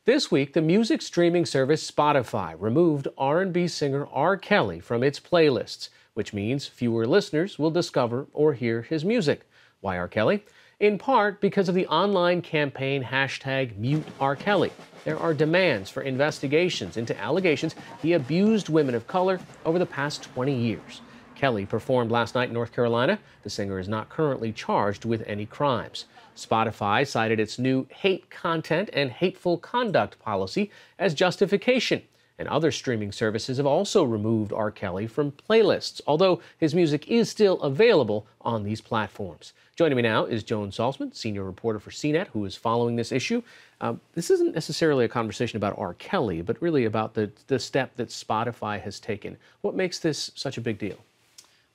This week, the music streaming service Spotify removed R&B singer R. Kelly from its playlists, which means fewer listeners will discover or hear his music. Why R. Kelly? In part because of the online campaign hashtag #MuteRKelly. There are demands for investigations into allegations he abused women of color over the past 20 years. Kelly performed last night in North Carolina. The singer is not currently charged with any crimes. Spotify cited its new hate content and hateful conduct policy as justification. And other streaming services have also removed R. Kelly from playlists, although his music is still available on these platforms. Joining me now is Joan Salzman, senior reporter for CNET, who is following this issue. This isn't necessarily a conversation about R. Kelly, but really about the step that Spotify has taken. What makes this such a big deal?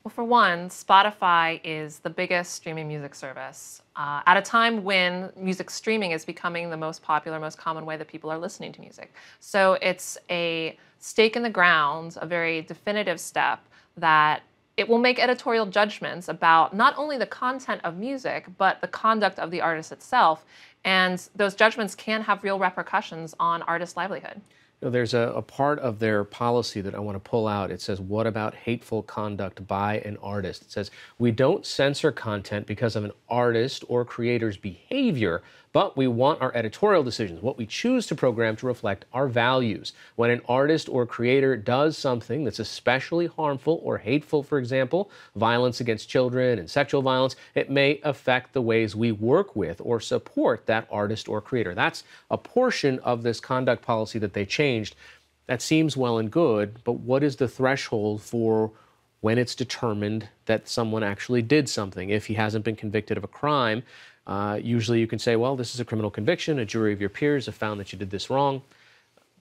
Well, for one, Spotify is the biggest streaming music service at a time when music streaming is becoming the most popular, most common way that people are listening to music. So it's a stake in the ground, a very definitive step that it will make editorial judgments about not only the content of music, but the conduct of the artist itself. And those judgments can have real repercussions on artists' livelihood. There's a part of their policy that I want to pull out. It says, what about hateful conduct by an artist? It says, we don't censor content because of an artist or creator's behavior, but we want our editorial decisions, what we choose to program, to reflect our values. When an artist or creator does something that's especially harmful or hateful, for example, violence against children and sexual violence, it may affect the ways we work with or support that artist or creator. That's a portion of this conduct policy that they changed. That seems well and good, but what is the threshold for when it's determined that someone actually did something? If he hasn't been convicted of a crime, usually you can say, well, this is a criminal conviction. A jury of your peers have found that you did this wrong.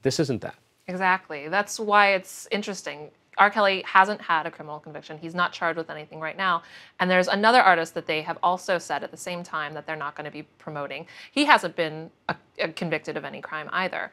This isn't that. Exactly. That's why it's interesting. R. Kelly hasn't had a criminal conviction. He's not charged with anything right now. And there's another artist that they have also said at the same time that they're not going to be promoting. He hasn't been convicted of any crime either.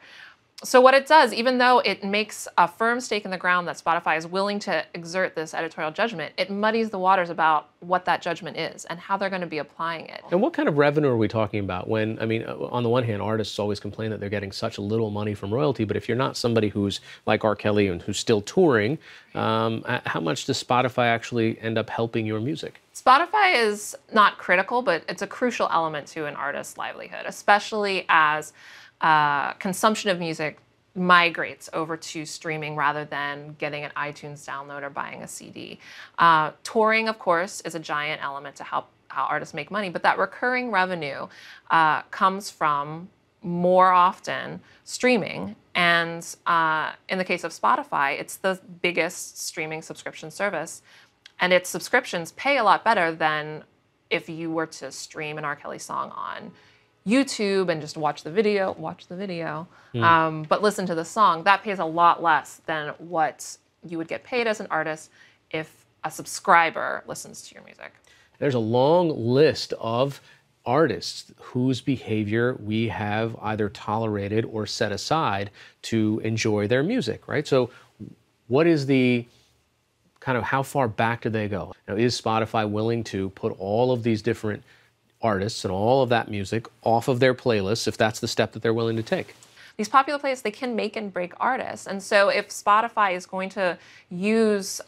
So what it does, even though it makes a firm stake in the ground that Spotify is willing to exert this editorial judgment, it muddies the waters about what that judgment is and how they're going to be applying it. And what kind of revenue are we talking about? When, I mean, on the one hand, artists always complain that they're getting such little money from royalty, but if you're not somebody who's like R. Kelly and who's still touring, how much does Spotify actually end up helping your music? Spotify is not critical, but it's a crucial element to an artist's livelihood, especially as consumption of music migrates over to streaming rather than getting an iTunes download or buying a CD. Touring, of course, is a giant element to help how artists make money, but that recurring revenue comes from more often streaming. And in the case of Spotify, it's the biggest streaming subscription service, and its subscriptions pay a lot better than if you were to stream an R. Kelly song on YouTube and just watch the video, but listen to the song. That pays a lot less than what you would get paid as an artist if a subscriber listens to your music. There's a long list of artists whose behavior we have either tolerated or set aside to enjoy their music, right? So what is the kind of, how far back do they go? Now, is Spotify willing to put all of these different artists and all of that music off of their playlists if that's the step that they're willing to take? These popular playlists, they can make and break artists. And so if Spotify is going to use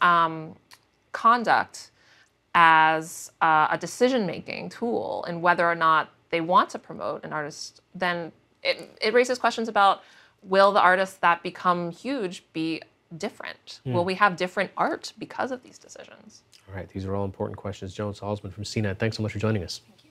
conduct as a decision-making tool in whether or not they want to promote an artist, then it raises questions about, will the artists that become huge be different? Will we have different art because of these decisions? All right, these are all important questions. Joan Salzman from CNET, thanks so much for joining us. Thank you.